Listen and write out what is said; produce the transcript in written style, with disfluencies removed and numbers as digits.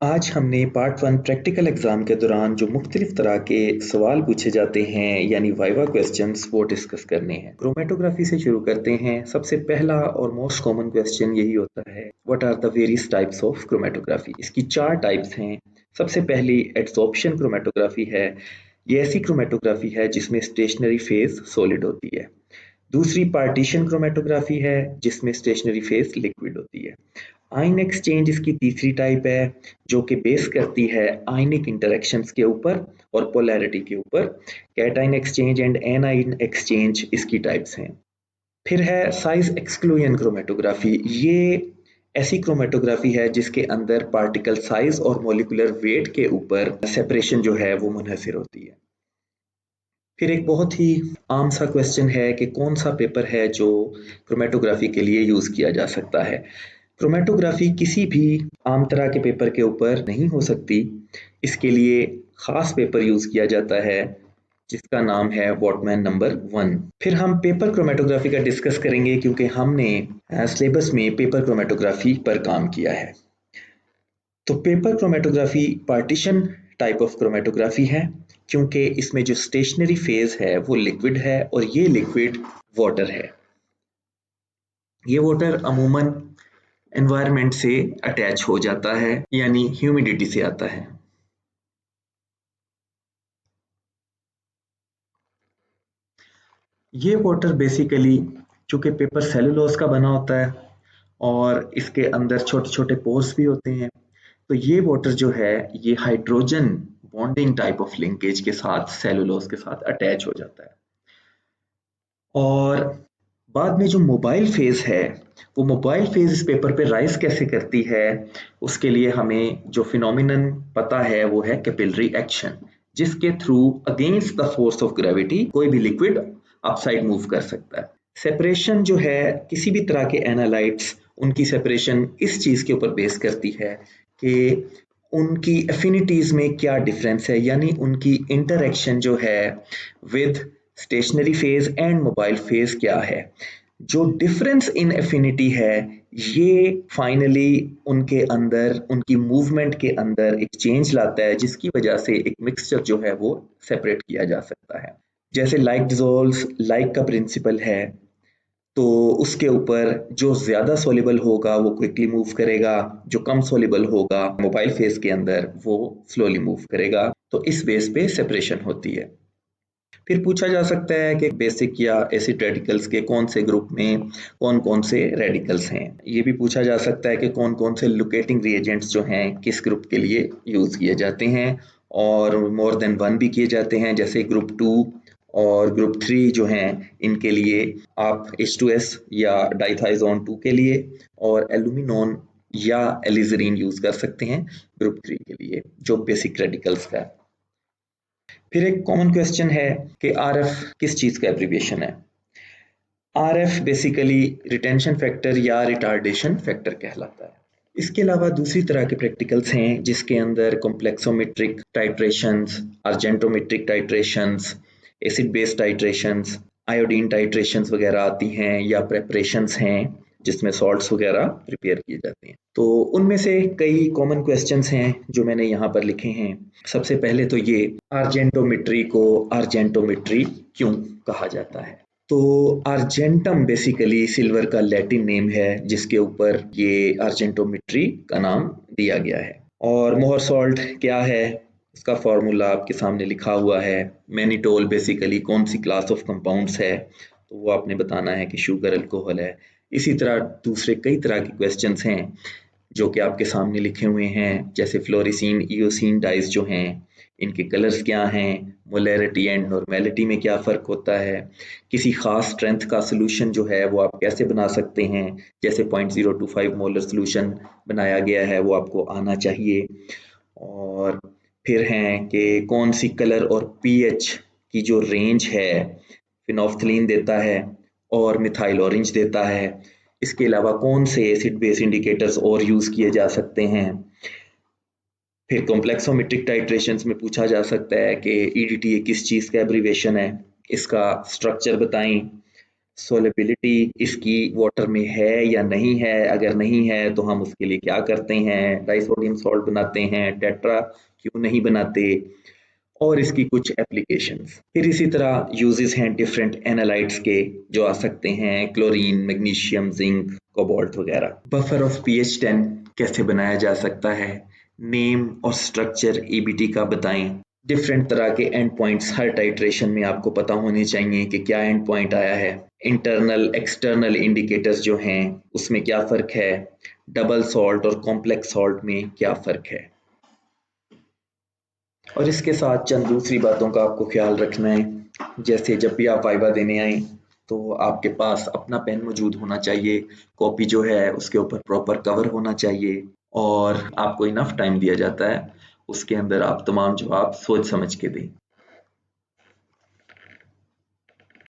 आज हमने part 1 practical exam के दौरान जो मुख्तलिफ तरह के सवाल पूछे जाते हैं यानी वाइवा क्वेश्चंस वो डिस्कस करने हैं। क्रोमेटोग्राफी से शुरू करते हैं। सबसे पहला और मोस्ट कॉमन क्वेश्चन यही होता है, what are the various types of chromatography. इसकी 4 टाइप्स हैं। सबसे पहली एडसॉर्प्शन क्रोमेटोग्राफी है। ये ऐसी क्रोमेटोग्राफी है जिसमें स्टेशनरी फेज सॉलिड होती है। दूसरी पार्टीशन क्रोमेटोग्राफी है जिसमें स्टेशनरी फेज लिक्विड होती है। आयन एक्सचेंज इसकी तीसरी टाइप है जो कि बेस करती है आयनिक इंटरेक्शंस के ऊपर और पोलैरिटी के ऊपर। Cation exchange and anion exchange इसकी टाइप्स हैं। फिर है साइज एक्सक्लूजन क्रोमेटोग्राफी। ये ऐसी क्रोमेटोग्राफी है जिसके अंदर पार्टिकल साइज और मॉलिक्यूलर वेट के ऊपर सेपरेशन जो है वो मुनहसर होती है। फिर एक बहुत ही आम सा क्वेश्चन है कि कौन सा पेपर है जो क्रोमेटोग्राफी के लिए यूज़ किया जा सकता है। क्रोमेटोग्राफी किसी भी आम तरह के पेपर के ऊपर नहीं हो सकती। इसके लिए ख़ास पेपर यूज़ किया जाता है जिसका नाम है वॉटमैन नंबर 1। फिर हम पेपर क्रोमेटोग्राफी का डिस्कस करेंगे क्योंकि हमने सिलेबस में पेपर क्रोमेटोग्राफी पर काम किया है। तो paper chromatography partition type of chromatography है क्योंकि इसमें जो स्टेशनरी फेज है वो लिक्विड है और ये लिक्विड वाटर है। ये वाटर अमूमन एनवायरनमेंट से अटैच हो जाता है यानी ह्यूमिडिटी से आता है। ये वाटर बेसिकली चूंकि पेपर सेलुलोज का बना होता है और इसके अंदर छोटे छोटे पोर्स भी होते हैं, तो ये वाटर जो है ये hydrogen bonding type of linkage के साथ सेलुलोज के साथ अटैच हो जाता है। और बाद में जो मोबाइल फेज है वो मोबाइल फेज इस पेपर पे राइज कैसे करती है, उसके लिए हमें जो फिनोमिनन पता है वो है कैपिलरी एक्शन, जिसके through against the force of gravity कोई भी लिक्विड अपसाइड मूव कर सकता है। सेपरेशन जो है किसी भी तरह के एनालाइट्स, उनकी सेपरेशन इस चीज के ऊपर बेस करती है कि उनकी एफिनिटीज में क्या डिफरेंस है, यानी उनकी इंटरेक्शन जो है with stationary phase and mobile phase क्या है। जो डिफरेंस इन एफिनिटी है ये फाइनली उनके अंदर उनकी मूवमेंट के अंदर एक चेंज लाता है जिसकी वजह से एक मिक्सचर जो है वो सेपरेट किया जा सकता है। जैसे लाइक डिसॉल्व्स लाइक का प्रिंसिपल है, तो उसके ऊपर जो ज्यादा सोल्यूबल होगा वो क्विकली मूव करेगा, जो कम सोल्यूबल होगा मोबाइल फेज के अंदर वो स्लोली मूव करेगा। तो इस बेस पे सेपरेशन होती है। फिर पूछा जा सकता है कि बेसिक या एसिड रेडिकल्स के कौन से ग्रुप में कौन कौन से रेडिकल्स हैं। ये भी पूछा जा सकता है कि कौन कौन से लोकेटिंग रिएजेंट्स जो हैं किस ग्रुप के लिए यूज किए जाते हैं, और मोर देन वन भी किए जाते हैं, जैसे ग्रुप 2 और ग्रुप 3 जो हैं इनके लिए आप H2S या डाइथाइजोन 2 के लिए और एल्यूमिनोन या एलिजरीन यूज कर सकते हैं ग्रुप 3 के लिए जो बेसिक रेडिकल्स का है। फिर एक कॉमन क्वेश्चन है कि आरएफ किस चीज का एब्रिविएशन है। आरएफ बेसिकली रिटेंशन फैक्टर या रिटार्डेशन फैक्टर कहलाता है। इसके अलावा दूसरी तरह के प्रैक्टिकल्स हैं जिसके अंदर complexometric titrations, argentometric titrations, acid base titrations, iodine titrations वगैरह आती हैं, या प्रेपरेशंस हैं जिसमें सॉल्ट्स वगैरह प्रिपेयर किए जाते हैं। तो उनमें से कई कॉमन क्वेश्चंस हैं जो मैंने यहाँ पर लिखे हैं। सबसे पहले तो ये, आर्जेंटोमेट्री को आर्जेंटोमेट्री क्यों कहा जाता है। तो आर्जेंटम बेसिकली सिल्वर का लैटिन नेम है जिसके ऊपर ये आर्जेंटोमेट्री का नाम दिया गया है। और मोहर सॉल्ट क्या है, इसका फॉर्मूला आपके सामने लिखा हुआ है। मैनिटोल बेसिकली कौन सी क्लास ऑफ कंपाउंड्स है, तो वो आपने बताना है कि शुगर अल्कोहल है। इसी तरह दूसरे कई तरह के क्वेश्चंस हैं जो कि आपके सामने लिखे हुए हैं, जैसे फ्लोरिसीन इयोसीन डाइज जो हैं इनके कलर्स क्या हैं, मोलैरिटी एंड नॉर्मेलिटी में क्या फ़र्क होता है, किसी ख़ास स्ट्रेंथ का सोल्यूशन जो है वो आप कैसे बना सकते हैं, जैसे 0.025 मोलर सोल्यूशन बनाया गया है वो आपको आना चाहिए। और फिर हैं कि कौन सी कलर और पीएच की जो रेंज है फिनोफ्थलीन देता है और मिथाइल ऑरेंज देता है। इसके अलावा कौन से एसिड बेस इंडिकेटर्स और यूज़ किए जा सकते हैं। फिर कॉम्प्लेक्सोमेट्रिक टाइट्रेशंस में पूछा जा सकता है कि ईडीटी किस चीज़ का एब्रीवेशन है, इसका स्ट्रक्चर बताएं। सोलेबिलिटी इसकी वाटर में है या नहीं है, अगर नहीं है तो हम उसके लिए क्या करते हैं, डाइसोडियम सॉल्ट बनाते हैं, टेट्रा क्यों नहीं बनाते, और इसकी कुछ एप्लीकेशंस। फिर इसी तरह यूजेस हैं डिफरेंट एनालाइट्स के जो आ सकते हैं, क्लोरीन, मैग्नीशियम, जिंक, कोबाल्ट वगैरह। बफर ऑफ पीएच 10 कैसे बनाया जा सकता है, नेम और स्ट्रक्चर एबीटी का बताएं। डिफरेंट तरह के एंड पॉइंट्स हर टाइट्रेशन में आपको पता होने चाहिए कि क्या एंड पॉइंट आया है। इंटरनल एक्सटर्नल इंडिकेटर्स जो हैं उसमें क्या फ़र्क है, डबल सॉल्ट और कॉम्प्लेक्स सॉल्ट में क्या फ़र्क है। और इसके साथ चंद दूसरी बातों का आपको ख्याल रखना है, जैसे जब भी आप वाइवा देने आए तो आपके पास अपना पेन मौजूद होना चाहिए, कॉपी जो है उसके ऊपर प्रॉपर कवर होना चाहिए, और आपको इनफ टाइम दिया जाता है, उसके अंदर आप तमाम जवाब सोच समझ के दें।